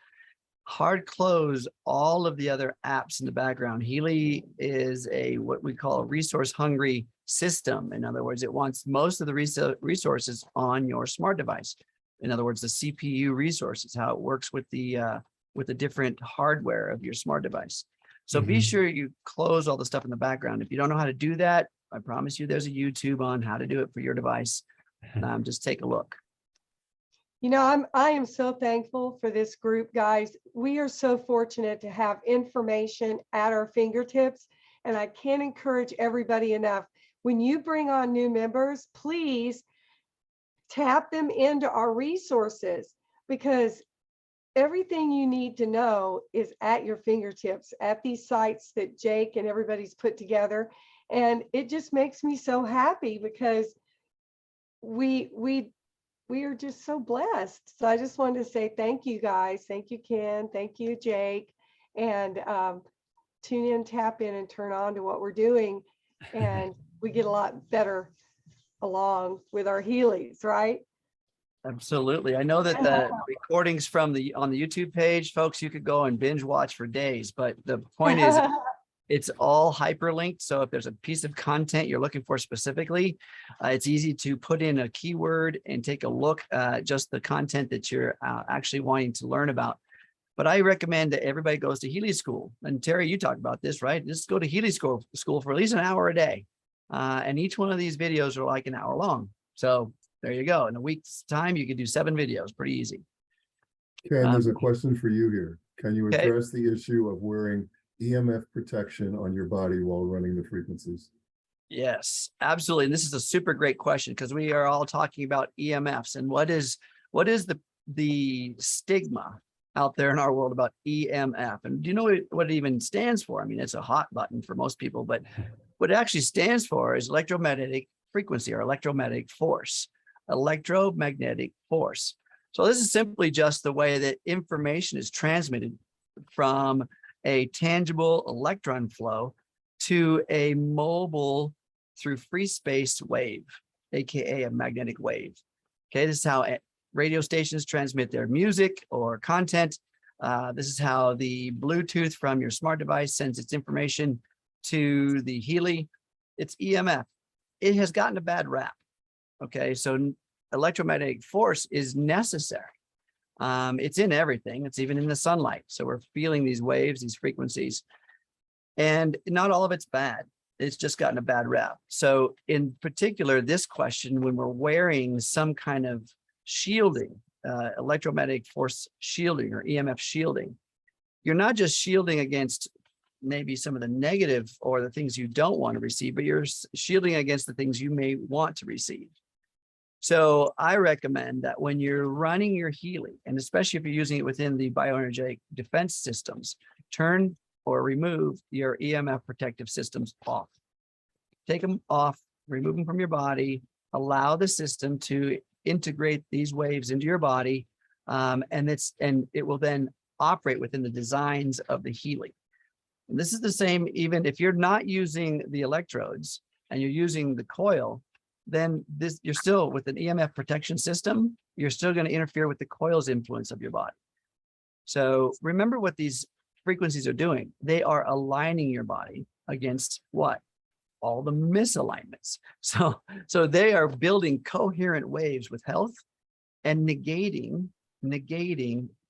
Hard close all of the other apps in the background. Healy is what we call a resource hungry system. In other words, it wants most of the resources on your smart device. In other words, the CPU resources, how it works with the different hardware of your smart device. So be sure you close all the stuff in the background. If you don't know how to do that, I promise you there's a YouTube on how to do it for your device. Just take a look. I am so thankful for this group, guys. We are so fortunate to have information at our fingertips, and I can't encourage everybody enough. When you bring on new members, please tap them into our resources, because everything you need to know is at your fingertips at these sites that Jake and everybody's put together. And it just makes me so happy, because we are just so blessed. So I just wanted to say thank you, guys. Thank you, Ken. Thank you, Jake. And tune in, tap in, and turn on to what we're doing. And we get a lot better along with our Healys, right? Absolutely. I know that the recordings from on the YouTube page, folks, you could go and binge watch for days, but the point is it's all hyperlinked. So if there's a piece of content you're looking for specifically, it's easy to put in a keyword and take a look at just the content that you're actually wanting to learn about. But I recommend that everybody goes to Healy School. And Terry, you talked about this, right? Just go to Healy School for at least an hour a day. And each one of these videos are like an hour long. So there you go. In a week's time, you can do 7 videos, pretty easy. Ken, there's a question for you here. Can you Okay. address the issue of wearing EMF protection on your body while running the frequencies? Yes, absolutely. And this is a super great question because we are all talking about EMFs and what is the stigma out there in our world about EMF. And do you know what it even stands for? I mean, it's a hot button for most people, but what it actually stands for is electromagnetic frequency or electromagnetic force, electromagnetic force. So this is simply just the way that information is transmitted from a tangible electron flow to a mobile through free space wave, AKA a magnetic wave. Okay, this is how radio stations transmit their music or content. This is how the Bluetooth from your smart device sends its information to the Healy. It's EMF. It has gotten a bad rap. Okay, so electromagnetic force is necessary. It's in everything. It's even in the sunlight. So we're feeling these waves, these frequencies, and not all of it's bad. It's just gotten a bad rap. So in particular, this question, when we're wearing some kind of shielding, electromagnetic force shielding or EMF shielding, you're not just shielding against maybe some of the negative or the things you don't want to receive, but you're shielding against the things you may want to receive. So I recommend that when you're running your Healy, and especially if you're using it within the bioenergetic defense systems, turn or remove your EMF protective systems off. Take them off, remove them from your body, allow the system to integrate these waves into your body, and it will then operate within the designs of the Healy. And this is the same even if you're not using the electrodes and you're using the coil, then you're still with an EMF protection system, you're still going to interfere with the coil's influence of your body. So remember what these frequencies are doing. They are aligning your body against what? All the misalignments. So they are building coherent waves with health and negating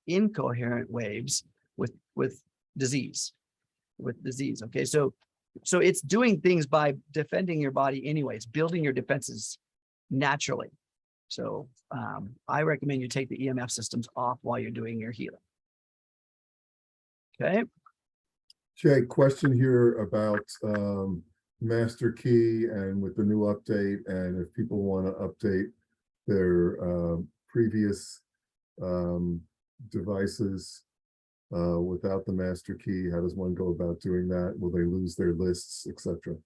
incoherent waves with disease. Okay, so it's doing things by defending your body anyways, building your defenses naturally. So I recommend you take the EMF systems off while you're doing your healing. Okay. Jay, question here about master key and with the new update, and if people want to update their previous devices without the master key, how does one go about doing that? Will they lose their lists, etc.?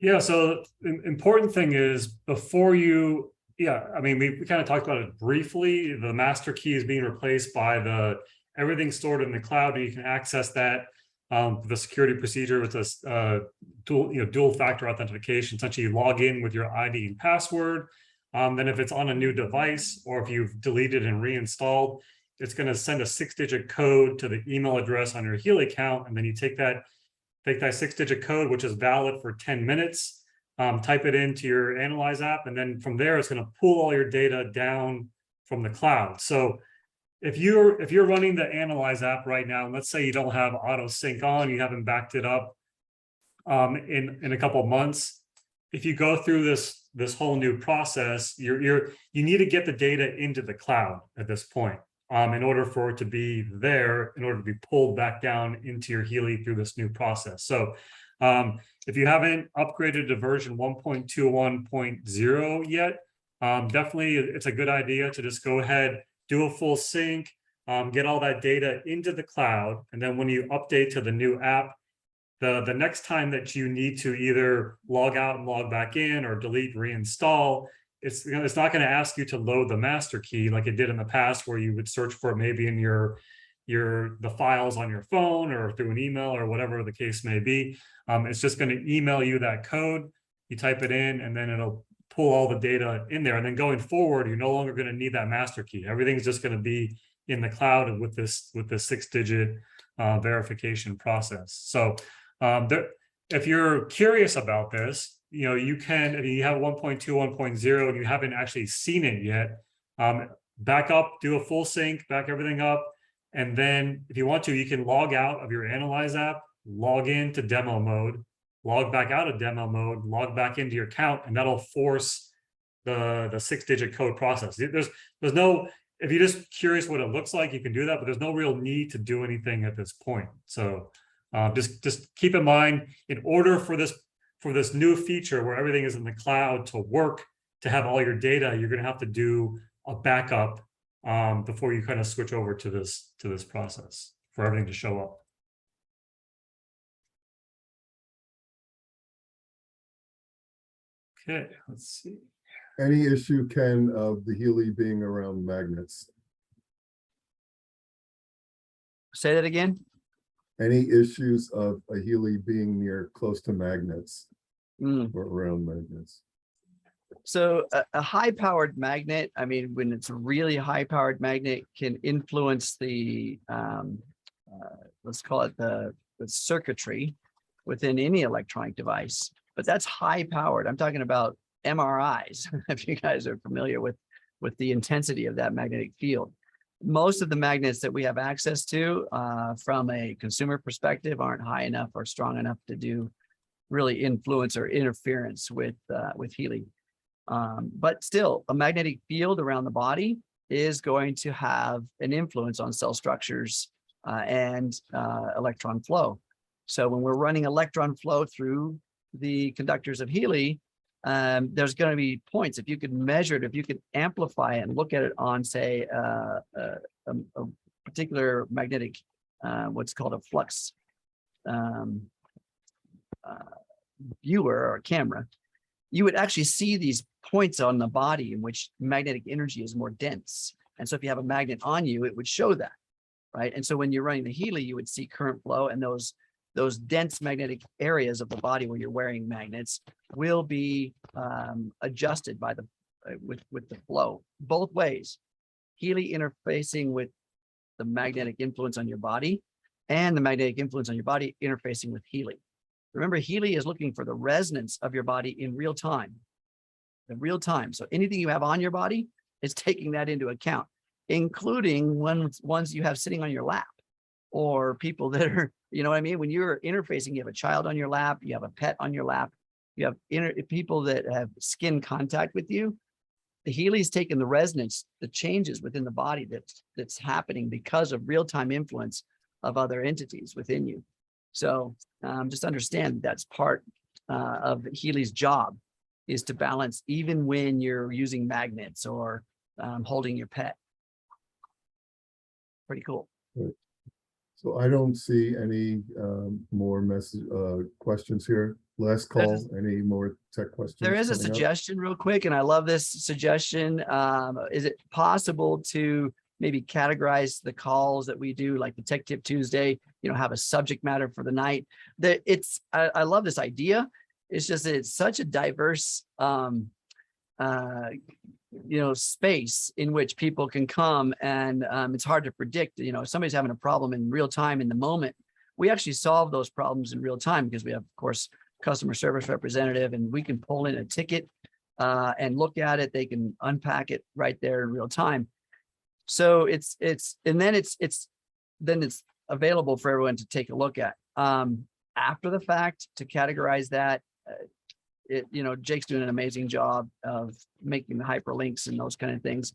Yeah, so the important thing is before you, I mean, we kind of talked about it briefly. The master key is being replaced by everything stored in the cloud, and you can access that the security procedure with this dual factor authentication. Essentially, you log in with your ID and password. Then if it's on a new device or if you've deleted and reinstalled, it's going to send a 6-digit code to the email address on your Healy account, and then you take that 6-digit code, which is valid for 10 minutes, type it into your Analyze app, and then from there, it's going to pull all your data down from the cloud. So if you're running the Analyze app right now, and let's say you don't have auto sync on, you haven't backed it up in a couple of months, if you go through this whole new process, you need to get the data into the cloud at this point. In order for it to be there, in order to be pulled back down into your Healy through this new process. So if you haven't upgraded to version 1.21.0 yet, definitely it's a good idea to just go ahead, do a full sync, get all that data into the cloud. And then when you update to the new app, the next time that you need to either log out and log back in or delete, reinstall, it's not going to ask you to load the master key like it did in the past, where you would search for it maybe in the files on your phone or through an email or whatever the case may be. It's just going to email you that code. You type it in, and then it'll pull all the data in there. And then going forward, you're no longer going to need that master key. Everything's just going to be in the cloud and with this 6-digit verification process. So if you're curious about this, you can, if you have 1.2, 1.0 and you haven't actually seen it yet, back up, do a full sync, back everything up. And then if you want to, you can log out of your Analyze app, log into demo mode, log back out of demo mode, log back into your account, and that'll force the 6-digit code process. There's no, if you're just curious what it looks like, you can do that, but there's no real need to do anything at this point. So just keep in mind, in order for this new feature where everything is in the cloud to work, to have all your data, you're going to have to do a backup before you kind of switch over to this process for everything to show up. Okay, let's see. Any issue, Ken, of the Healy being around magnets? Say that again. Any issues of a Healy being close to magnets or around magnets? So a high-powered magnet, I mean, when it's a really high-powered magnet, can influence the, let's call it the circuitry within any electronic device. But that's high-powered. I'm talking about MRIs, if you guys are familiar with the intensity of that magnetic field. Most of the magnets that we have access to from a consumer perspective aren't high enough or strong enough to do really influence or interference with Healy. But still, a magnetic field around the body is going to have an influence on cell structures and electron flow. So when we're running electron flow through the conductors of Healy, there's going to be points. If you could measure it, if you could amplify it and look at it on, say, a particular magnetic, what's called a flux viewer or camera, you would actually see these points on the body in which magnetic energy is more dense. And so if you have a magnet on you, it would show that, right? And so when you're running the Healy, you would see current flow, and those dense magnetic areas of the body where you're wearing magnets will be adjusted by with the flow both ways. Healy interfacing with the magnetic influence on your body, and the magnetic influence on your body interfacing with Healy. Remember, Healy is looking for the resonance of your body in real time. In real time. So anything you have on your body is taking that into account, including ones you have sitting on your lap, or people that are, you know what I mean? When you're interfacing, you have a child on your lap, you have a pet on your lap, you have people that have skin contact with you. The Healy's taking the resonance, the changes within the body that's happening because of real-time influence of other entities within you. So just understand that's part of Healy's job, is to balance even when you're using magnets or holding your pet. Pretty cool. Right. So I don't see any more questions here. Last call, any more tech questions? There is a suggestion real quick, and I love this suggestion. Is it possible to maybe categorize the calls that we do, like the Tech Tip Tuesday, have a subject matter for the night? I love this idea. It's just that it's such a diverse, space in which people can come, and it's hard to predict. If somebody's having a problem in real time in the moment, we actually solve those problems in real time because we have, of course, customer service representative, and we can pull in a ticket and look at it. They can unpack it right there in real time. So it's available for everyone to take a look at. After the fact, to categorize that, Jake's doing an amazing job of making the hyperlinks and those kind of things.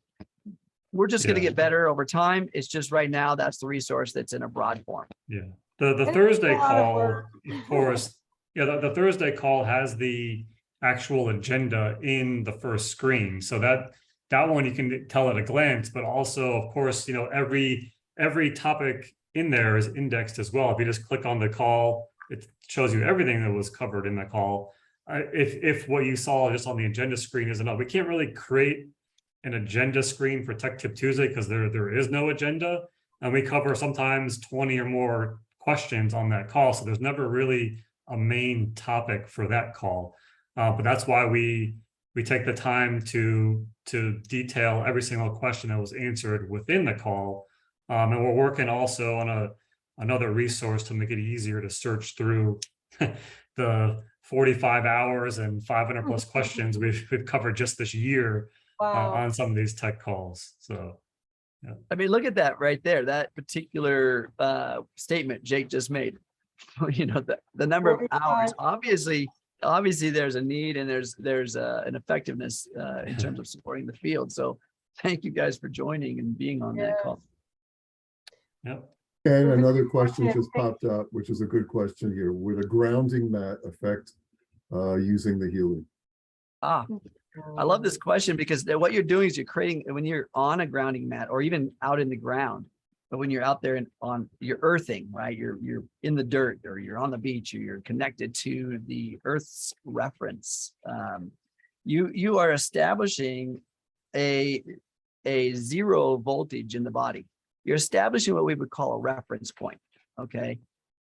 We're just going to get better over time. It's just right now, that's the resource that's in a broad form. Yeah. The Thursday call, of course, the Thursday call has the actual agenda in the first screen. So that one you can tell at a glance, but also, of course, every topic in there is indexed as well. If you just click on the call, it shows you everything that was covered in the call. If what you saw just on the agenda screen is enough, we can't really create an agenda screen for Tech Tip Tuesday because there is no agenda, and we cover sometimes 20 or more questions on that call. So there's never really a main topic for that call. But that's why we we take the time to detail every single question that was answered within the call. And we're working also on another resource to make it easier to search through the 45 hours and 500 plus questions we've covered just this year on some of these tech calls. So, yeah. I mean, look at that right there, that particular statement Jake just made. You know, the number of hours, obviously there's a need and there's an effectiveness in terms of supporting the field. So thank you guys for joining and being on that call. Yep. And another question just popped up, which is a good question here. Would a grounding mat affect using the Healy? I love this question because what you're doing is you're creating, when you're on a grounding mat or even out in the ground, but when you're out there and you're earthing, right? You're in the dirt or you're on the beach or you're connected to the Earth's reference. You are establishing a zero voltage in the body. You're establishing what we would call a reference point, okay?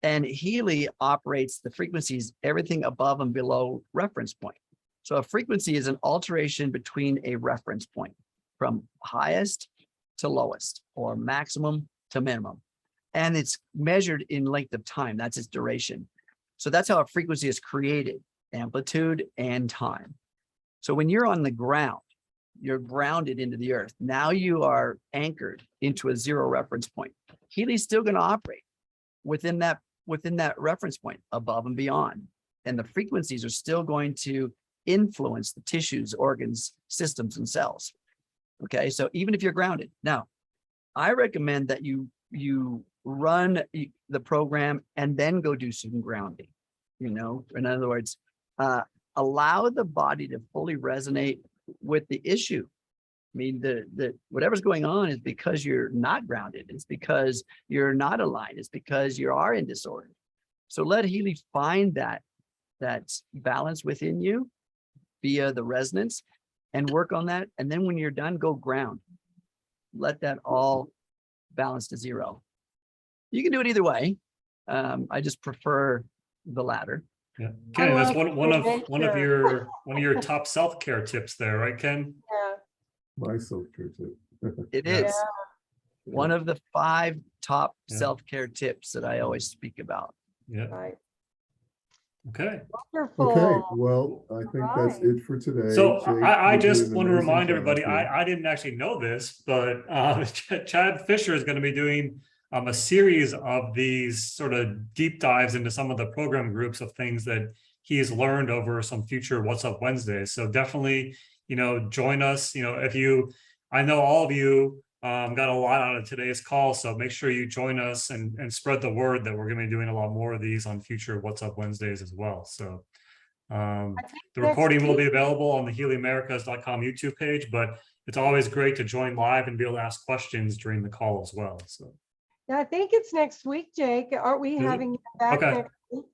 And Healy operates the frequencies, everything above and below reference point. So a frequency is an alteration between a reference point from highest to lowest or maximum to minimum. And it's measured in length of time. That's its duration. So that's how a frequency is created, amplitude and time. So when you're on the ground, you're grounded into the earth. Now you are anchored into a zero reference point. Healy's still going to operate within that reference point above and beyond. And the frequencies are still going to influence the tissues, organs, systems, and cells. Okay, so even if you're grounded. Now, I recommend that you run the program and then go do some grounding. You know, in other words, allow the body to fully resonate with the issue. I mean, the whatever's going on is because you're not grounded. It's because you're not aligned. It's because you are in disorder. So let Healy find that balance within you via the resonance and work on that. And then when you're done, go ground. Let that all balance to zero. You can do it either way. I just prefer the latter. Yeah, Ken, that's one of your top self-care tips there, right, Ken? Yeah. My self-care tip. It is one of the 5 top Yeah. self-care tips that I always speak about. Yeah. Right. Okay. Wonderful. Okay, well, I think that's it for today. So Jake, I you did just an want to amazing remind job everybody, here. I didn't actually know this, but Chad Fisher is going to be doing a series of these sort of deep dives into some of the program groups of things that he's learned over some future What's Up Wednesdays. So definitely, join us. I know all of you got a lot out of today's call, so make sure you join us and spread the word that we're going to be doing a lot more of these on future What's Up Wednesdays as well. So the recording will be available on the HealyAmericas.com YouTube page, but it's always great to join live and be able to ask questions during the call as well. So Yeah, I think it's next week, Jake. Aren't we having you back next week?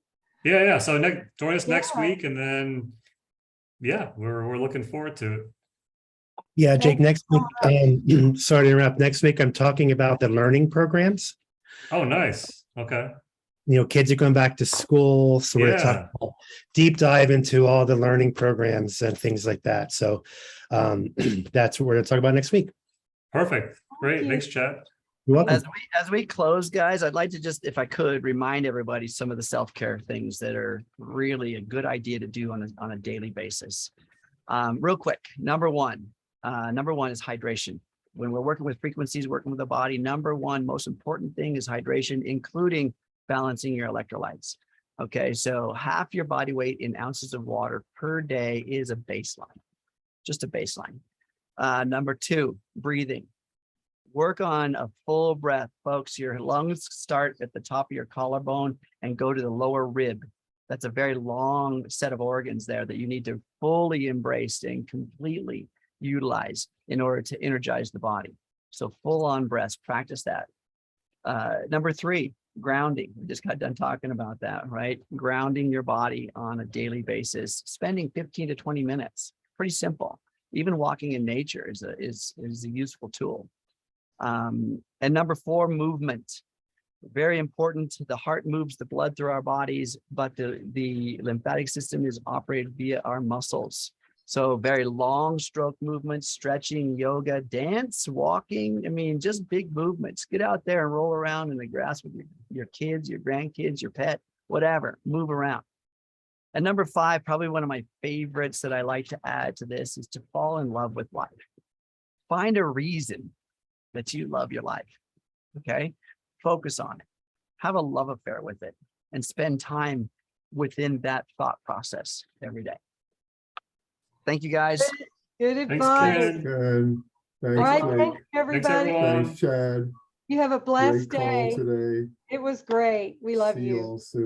Yeah. So join us next week, and then we're looking forward to it. Yeah, Jake, next week, sorry to interrupt. Next week, I'm talking about the learning programs. Oh, nice. Okay. Kids are going back to school. So we're talking deep dive into all the learning programs and things like that. So that's what we're going to talk about next week. Perfect. Great. Thanks, Chad. You're welcome. As we close, guys, I'd like to just, if I could, remind everybody some of the self-care things that are really a good idea to do on a daily basis. Real quick, number one is hydration. When we're working with frequencies, working with the body, number one most important thing is hydration, including balancing your electrolytes. Okay, so half your body weight in ounces of water per day is a baseline, just a baseline. Number 2, breathing. Work on a full breath, folks. Your lungs start at the top of your collarbone and go to the lower rib. That's a very long set of organs there that you need to fully embrace and completely utilize in order to energize the body. So full on breaths, practice that. Number 3, grounding. We just got done talking about that, right? Grounding your body on a daily basis, spending 15 to 20 minutes. Pretty simple. Even walking in nature is a useful tool. And number 4, movement. Very important. The heart moves the blood through our bodies, but the lymphatic system is operated via our muscles. So very long stroke movements, stretching, yoga, dance, walking. I mean, just big movements. Get out there and roll around in the grass with your kids, your grandkids, your pet, whatever, move around. And number 5, probably one of my favorites that I like to add to this is to fall in love with life. Find a reason that you love your life, okay? Focus on it. Have a love affair with it and spend time within that thought process every day. Thank you, guys. Good Thanks, advice. Ken. Ken, All thanks, right, Jake. thanks, everybody. everyone. Thanks, Chad. You have a blessed Great call day. today. It was great. We love See you you. all soon.